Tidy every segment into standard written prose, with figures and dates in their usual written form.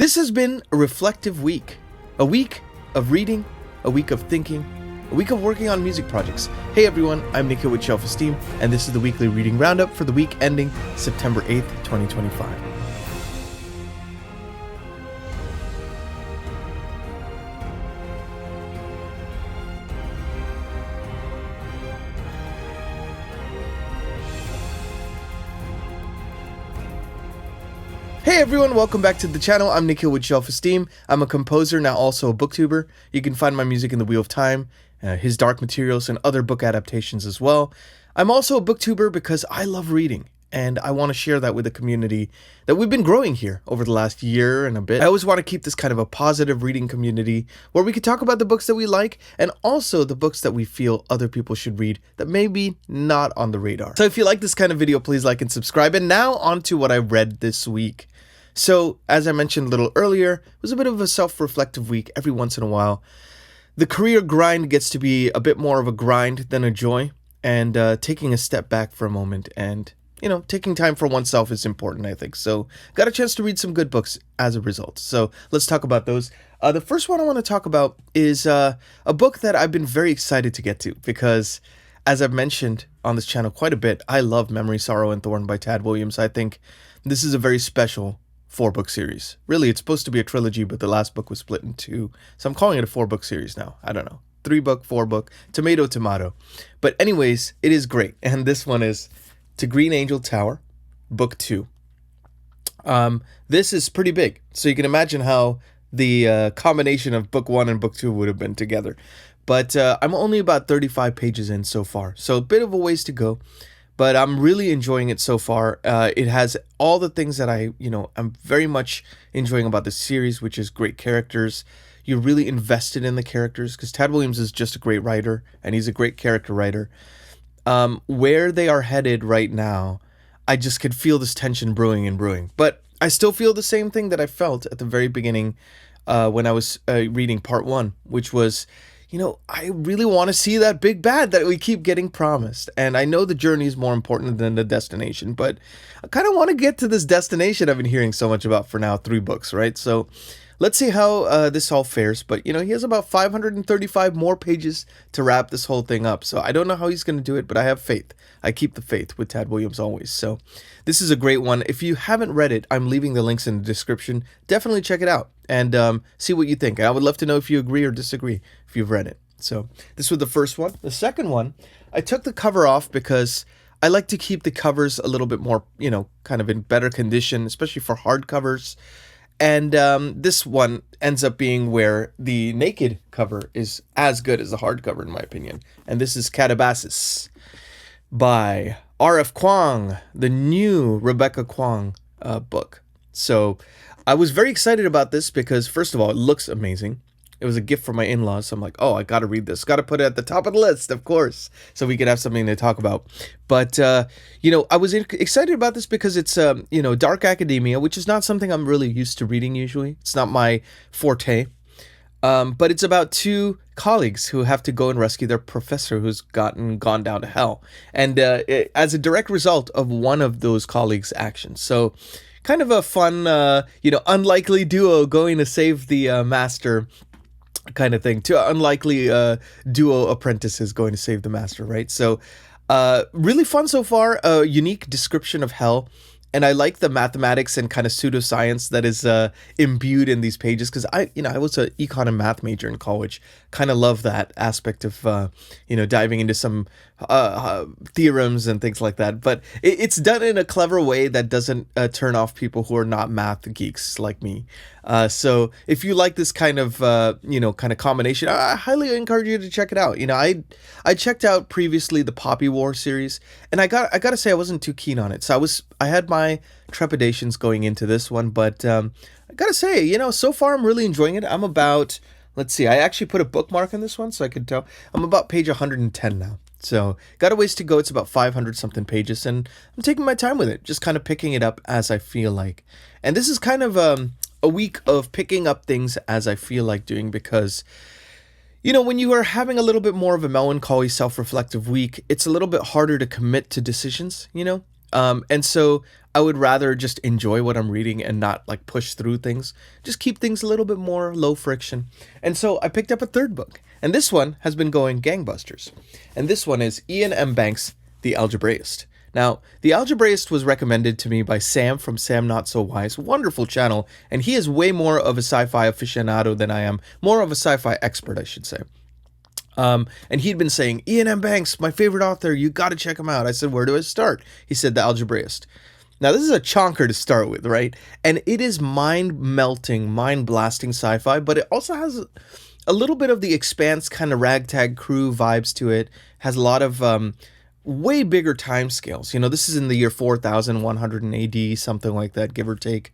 This has been a reflective week. A week of reading, a week of thinking, a week of working on music projects. Hey everyone, I'm Nikhil with Shelf-Esteem, and this is the weekly reading roundup for the week ending September 8th, 2025. Hey everyone, welcome back to the channel. I'm Nikhil with Shelf-Esteem. I'm a composer, now also a booktuber. You can find my music in the Wheel of Time, His Dark Materials, and other book adaptations as well. I'm also a booktuber because I love reading, and I want to share that with the community that we've been growing here over the last year and a bit. I always want to keep this kind of a positive reading community where we can talk about the books that we like and also the books that we feel other people should read that may be not on the radar. So if you like this kind of video, please like and subscribe. And now on to what I read this week. So, as I mentioned a little earlier, it was a bit of a self-reflective week every once in a while. The career grind gets to be a bit more of a grind than a joy, and taking a step back for a moment and, taking time for oneself is important, I think. So, got a chance to read some good books as a result. So, let's talk about those. The first one I want to talk about is a book that I've been very excited to get to because, as I've mentioned on this channel quite a bit, I love Memory, Sorrow, and Thorn by Tad Williams. I think this is a very special 4-book series. Really, it's supposed to be a trilogy, but the last book was split in 2. So I'm calling it a 4-book series now. I don't know. 3-book, 4-book, tomato, tomato. But anyways, it is great. And this one is To Green Angel Tower, Book 2. This is pretty big. So you can imagine how the combination of Book 1 and Book 2 would have been together. But I'm only about 35 pages in so far. So a bit of a ways to go. But I'm really enjoying it so far. It has all the things that I'm very much enjoying about this series, which is great characters. You're really invested in the characters because Tad Williams is just a great writer and he's a great character writer. Where they are headed right now, I just could feel this tension brewing and brewing. But I still feel the same thing that I felt at the very beginning when I was reading part 1, which was, I really want to see that big bad that we keep getting promised. And I know the journey is more important than the destination, but I kind of want to get to this destination I've been hearing so much about for now 3 books, right? So let's see how this all fares. But, he has about 535 more pages to wrap this whole thing up. So I don't know how he's going to do it, but I have faith. I keep the faith with Tad Williams always. So this is a great one. If you haven't read it, I'm leaving the links in the description. Definitely check it out and see what you think. I would love to know if you agree or disagree if you've read it. So this was the first one. The second one, I took the cover off because I like to keep the covers a little bit more, kind of in better condition, especially for hardcovers. And this one ends up being where the naked cover is as good as the hardcover, in my opinion. And this is Katabasis by R.F. Kuang, the new Rebecca Kuang book. So I was very excited about this because, first of all, it looks amazing. It was a gift from my in-laws. So I'm like, I got to read this. Got to put it at the top of the list, of course, so we could have something to talk about. But, I was excited about this because it's, dark academia, which is not something I'm really used to reading usually. It's not my forte. But it's about 2 colleagues who have to go and rescue their professor who's gone down to hell. And as a direct result of one of those colleagues' actions. So kind of a fun, unlikely duo going to save the master kind of thing. 2 unlikely duo apprentices going to save the master, right? So really fun so far. A unique description of hell. And I like the mathematics and kind of pseudoscience that is imbued in these pages because I was an econ and math major in college. Kind of love that aspect of, diving into some theorems and things like that. But it's done in a clever way that doesn't turn off people who are not math geeks like me. So if you like this kind of, kind of combination, I highly encourage you to check it out. I checked out previously the Poppy War series, and I gotta say I wasn't too keen on it. So I had my trepidations going into this one, but I gotta say, so far I'm really enjoying it. I'm about, let's see, I actually put a bookmark on this one so I could tell. I'm about page 110 now. So got a ways to go. It's about 500 something pages, and I'm taking my time with it, just kind of picking it up as I feel like. And this is kind of a week of picking up things as I feel like doing because, when you are having a little bit more of a melancholy, self-reflective week, it's a little bit harder to commit to decisions, And so I would rather just enjoy what I'm reading and not like push through things, just keep things a little bit more low friction. And so I picked up a third book, and this one has been going gangbusters. And this one is Iain M. Banks' The Algebraist. Now, The Algebraist was recommended to me by Sam from Sam Not So Wise, wonderful channel, and he is way more of a sci-fi aficionado than I am, more of a sci-fi expert, I should say. And he'd been saying, Iain M. Banks, my favorite author, you got to check him out. I said, where do I start? He said, The Algebraist. Now, this is a chonker to start with, right? And it is mind-melting, mind-blasting sci-fi, but it also has a little bit of the Expanse kind of ragtag crew vibes to it. Has a lot of way bigger time scales. You know, this is in the year 4100 AD, something like that, give or take.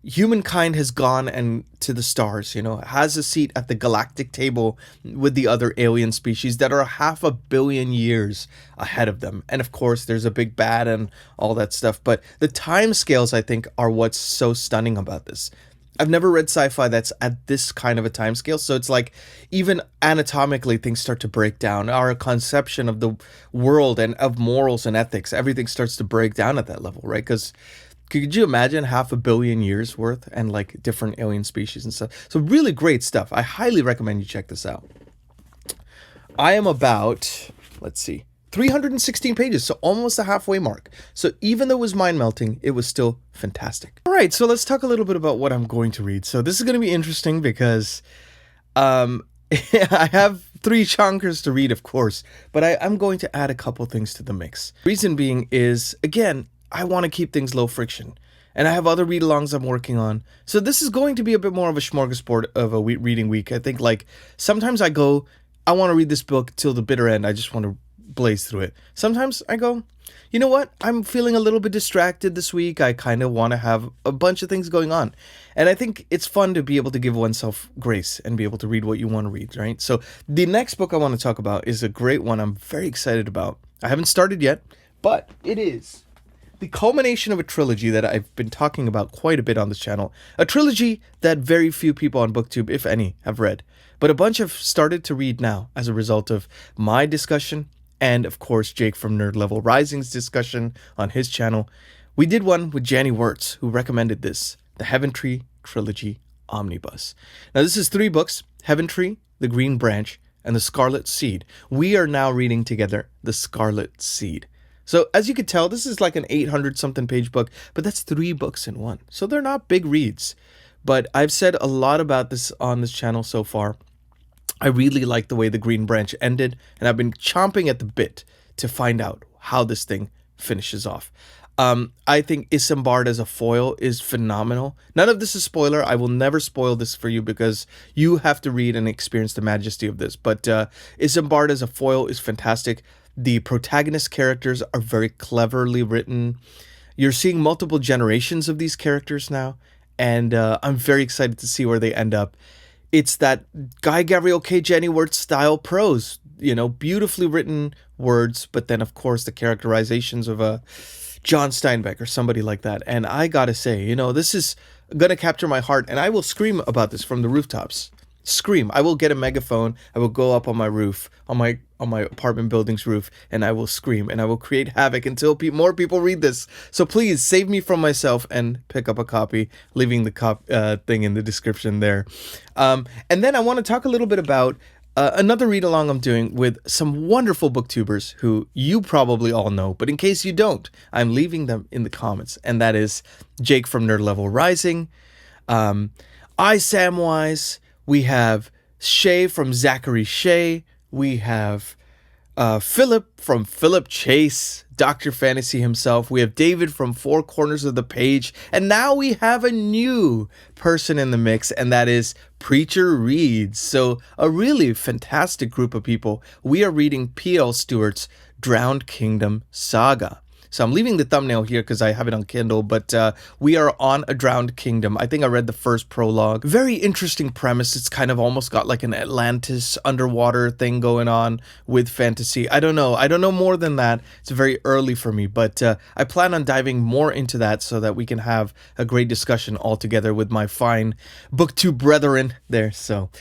Humankind has gone and to the stars, you know, has a seat at the galactic table with the other alien species that are 500 million years ahead of them. And of course, there's a big bad and all that stuff. But the time scales, I think, are what's so stunning about this. I've never read sci-fi that's at this kind of a time scale. So it's like even anatomically things start to break down. Our conception of the world and of morals and ethics, everything starts to break down at that level, right? Because could you imagine 500 million years worth and like different alien species and stuff? So really great stuff. I highly recommend you check this out. I am about, let's see, 316 pages, so almost the halfway mark. So even though it was mind-melting, it was still fantastic. All right, so let's talk a little bit about what I'm going to read. So this is going to be interesting because I have 3 chonkers to read, of course, but I'm going to add a couple things to the mix. Reason being is, again, I want to keep things low friction. And I have other read-alongs I'm working on. So this is going to be a bit more of a smorgasbord of a reading week. I think like sometimes I go, I want to read this book till the bitter end. I just want to blaze through it. Sometimes I go, you know what? I'm feeling a little bit distracted this week. I kind of want to have a bunch of things going on. And I think it's fun to be able to give oneself grace and be able to read what you want to read, right? So the next book I want to talk about is a great one I'm very excited about. I haven't started yet, but it is the culmination of a trilogy that I've been talking about quite a bit on this channel. A trilogy that very few people on Booktube, if any, have read. But a bunch have started to read now as a result of my discussion and, of course, Jake from Nerd Level Rising's discussion on his channel. We did one with Janny Wirtz, who recommended this, the Heaven Tree Trilogy Omnibus. Now, this is 3 books, Heaven Tree, The Green Branch, and The Scarlet Seed. We are now reading together The Scarlet Seed. So as you could tell, this is like an 800-something page book, but that's 3 books in one. So they're not big reads. But I've said a lot about this on this channel so far. I really like the way The Green Branch ended, and I've been chomping at the bit to find out how this thing finishes off. I think Isambard as a foil is phenomenal. None of this is spoiler. I will never spoil this for you because you have to read and experience the majesty of this. But Isambard as a foil is fantastic. The protagonist characters are very cleverly written. You're seeing multiple generations of these characters now, and I'm very excited to see where they end up. It's that Guy Gabriel K. Janny Wirtz style prose, you know, beautifully written words, but then, of course, the characterizations of a John Steinbeck or somebody like that. And I gotta say, you know, this is gonna capture my heart, and I will scream about this from the rooftops. Scream. I will get a megaphone. I will go up on my roof, on my apartment building's roof, and I will scream, and I will create havoc until more people read this. So please save me from myself and pick up a copy, leaving the thing in the description there. And then I want to talk a little bit about another read along I'm doing with some wonderful booktubers who you probably all know, but in case you don't, I'm leaving them in the comments, and that is Jake from Nerd Level Rising, Samwise. We have Shay from Zachary Shay. We have Philip from Philip Chase, Dr. Fantasy himself. We have David from Four Corners of the Page. And now we have a new person in the mix, and that is Preacher Reads. So a really fantastic group of people. We are reading P.L. Stewart's Drowned Kingdom Saga. So I'm leaving the thumbnail here because I have it on Kindle, but we are on a drowned kingdom. I think I read the first prologue. Very interesting premise. It's kind of almost got like an Atlantis underwater thing going on with fantasy. I don't know. I don't know more than that. It's very early for me, but I plan on diving more into that so that we can have a great discussion all together with my fine Booktube brethren there. So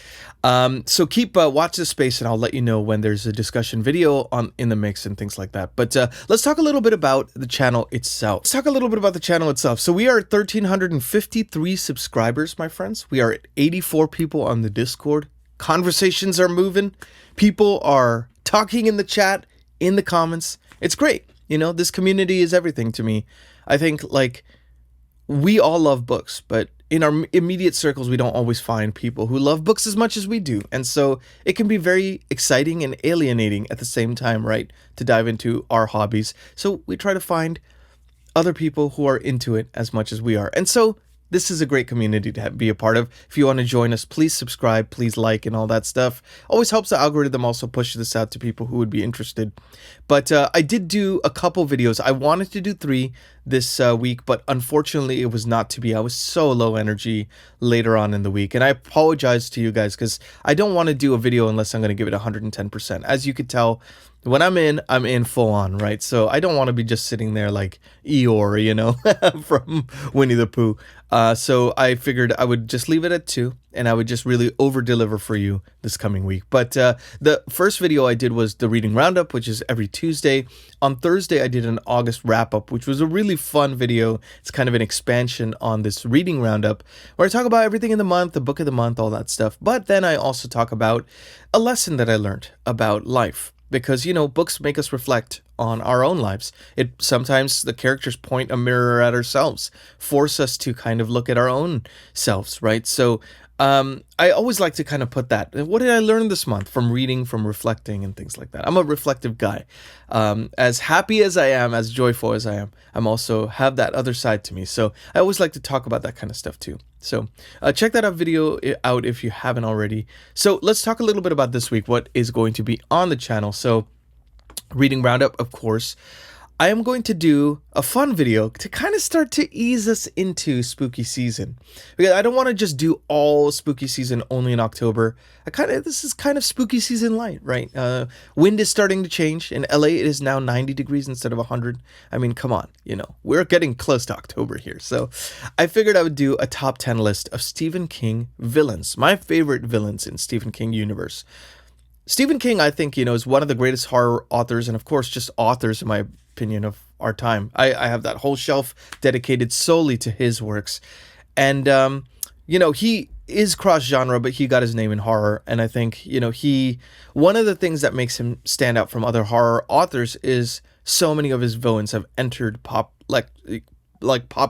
keep watch this space, and I'll let you know when there's a discussion video in the mix and things like that. But let's talk a little bit about about the channel itself. Let's talk a little bit about the channel itself. So we are at 1,353 subscribers, my friends. We are at 84 people on the Discord. Conversations are moving. People are talking in the chat, in the comments. It's great. You know, this community is everything to me. I think, like, we all love books, but in our immediate circles, we don't always find people who love books as much as we do. And so it can be very exciting and alienating at the same time, right? To dive into our hobbies. So we try to find other people who are into it as much as we are. And so this is a great community to be a part of. If you want to join us, please subscribe, please like, and all that stuff. Always helps the algorithm also push this out to people who would be interested. But I did do a couple videos. I wanted to do 3 this week, but unfortunately it was not to be. I was so low energy later on in the week. And I apologize to you guys because I don't want to do a video unless I'm going to give it 110%. As you could tell, when I'm in full on, right? So I don't want to be just sitting there like Eeyore, you know, from Winnie the Pooh. So I figured I would just leave it at 2 and I would just really over deliver for you this coming week. But the first video I did was the Reading Roundup, which is every Tuesday. On Thursday, I did an August wrap up, which was a really fun video. It's kind of an expansion on this Reading Roundup where I talk about everything in the month, the book of the month, all that stuff. But then I also talk about a lesson that I learned about life. Because, you know, books make us reflect on our own lives. Sometimes the characters point a mirror at ourselves, force us to kind of look at our own selves, right? So I always like to kind of put that. What did I learn this month from reading, from reflecting, and things like that? I'm a reflective guy. As happy as I am, as joyful as I am, I'm also have that other side to me. So I always like to talk about that kind of stuff too. So check that video out if you haven't already. So let's talk a little bit about this week, what is going to be on the channel. So Reading Roundup, of course. I am going to do a fun video to kind of start to ease us into spooky season. Because I don't want to just do all spooky season only in October. This is kind of spooky season light, right? Wind is starting to change. In LA, it is now 90 degrees instead of 100. I mean, come on, you know, we're getting close to October here. So I figured I would do a top 10 list of Stephen King villains. My favorite villains in Stephen King universe. Stephen King, I think, you know, is one of the greatest horror authors and, of course, just authors, in my opinion, of our time. I have that whole shelf dedicated solely to his works. And, you know, he is cross-genre, but he got his name in horror. And I think, you know, one of the things that makes him stand out from other horror authors is so many of his villains have entered pop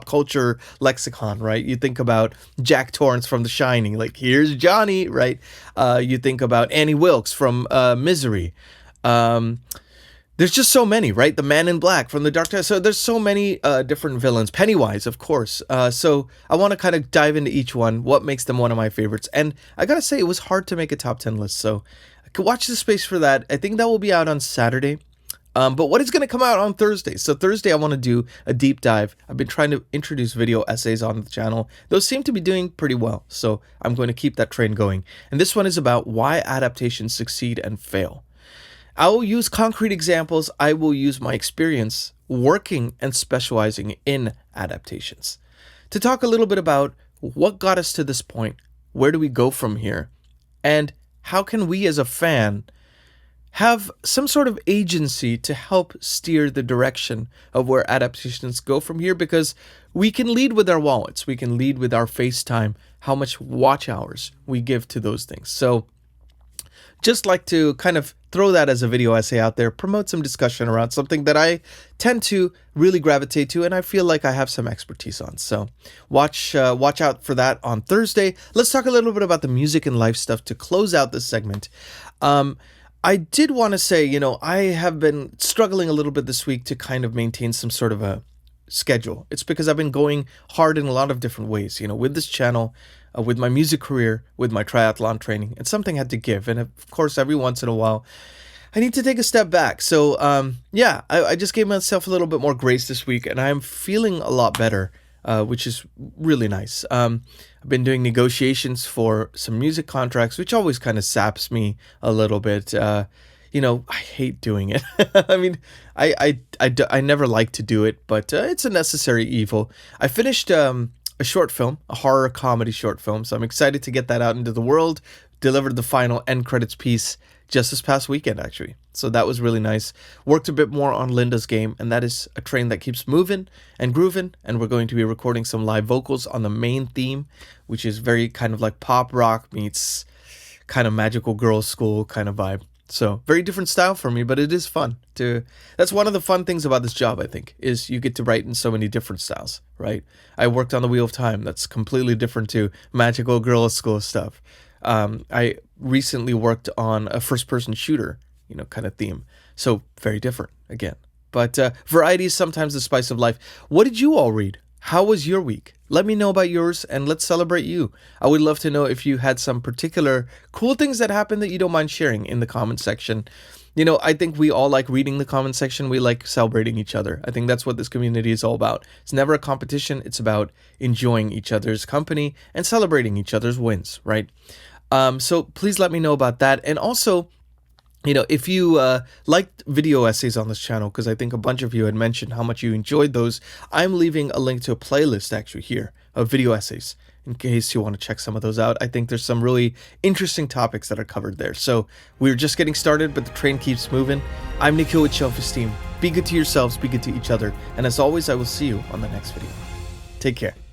culture lexicon, right? You think about Jack Torrance from The Shining, like here's Johnny, right? You think about Annie Wilkes from Misery. There's just so many, right? The Man in Black from The Dark Knight. So there's so many different villains. Pennywise, of course. So I want to kind of dive into each one, what makes them one of my favorites. And I gotta say, it was hard to make a top 10 list. So I could watch the space for that. I think that will be out on Saturday. But what is going to come out on Thursday? So Thursday, I want to do a deep dive. I've been trying to introduce video essays on the channel. Those seem to be doing pretty well. So I'm going to keep that train going. And this one is about why adaptations succeed and fail. I will use concrete examples. I will use my experience working and specializing in adaptations to talk a little bit about what got us to this point. Where do we go from here? And how can we as a fan have some sort of agency to help steer the direction of where adaptations go from here? Because we can lead with our wallets. We can lead with our FaceTime, how much watch hours we give to those things. So just like to kind of throw that as a video essay out there, promote some discussion around something that I tend to really gravitate to and I feel like I have some expertise on. So watch out for that on Thursday. Let's talk a little bit about the music and life stuff to close out this segment. I did want to say, you know, I have been struggling a little bit this week to kind of maintain some sort of a schedule. It's because I've been going hard in a lot of different ways, you know, with this channel, with my music career, with my triathlon training, and something had to give. And of course, every once in a while, I need to take a step back. So, I just gave myself a little bit more grace this week, and I'm feeling a lot better, which is really nice. I've been doing negotiations for some music contracts, which always kind of saps me a little bit. You know, I hate doing it. I mean, I never like to do it, but it's a necessary evil. I finished a short film, a horror comedy short film, so I'm excited to get that out into the world, delivered the final end credits piece, just this past weekend, actually. So that was really nice. Worked a bit more on Linda's game, and that is a train that keeps moving and grooving, and we're going to be recording some live vocals on the main theme, which is very kind of like pop rock meets kind of magical girls school kind of vibe. So very different style for me, but it is fun to. That's one of the fun things about this job, I think, is you get to write in so many different styles, right? I worked on the Wheel of Time. That's completely different to magical girls school stuff. I recently worked on a first-person shooter, kind of theme. So very different again. But variety is sometimes the spice of life. What did you all read? How was your week? Let me know about yours and let's celebrate you. I would love to know if you had some particular cool things that happened that you don't mind sharing in the comment section. I think we all like reading the comment section. We like celebrating each other. I think that's what this community is all about. It's never a competition. It's about enjoying each other's company and celebrating each other's wins, right? So please let me know about that. And also, if you liked video essays on this channel, because I think a bunch of you had mentioned how much you enjoyed those, I'm leaving a link to a playlist actually here of video essays in case you want to check some of those out. I think there's some really interesting topics that are covered there. So we're just getting started, but the train keeps moving. I'm Nikhil with Shelf-Esteem. Be good to yourselves, be good to each other. And as always, I will see you on the next video. Take care.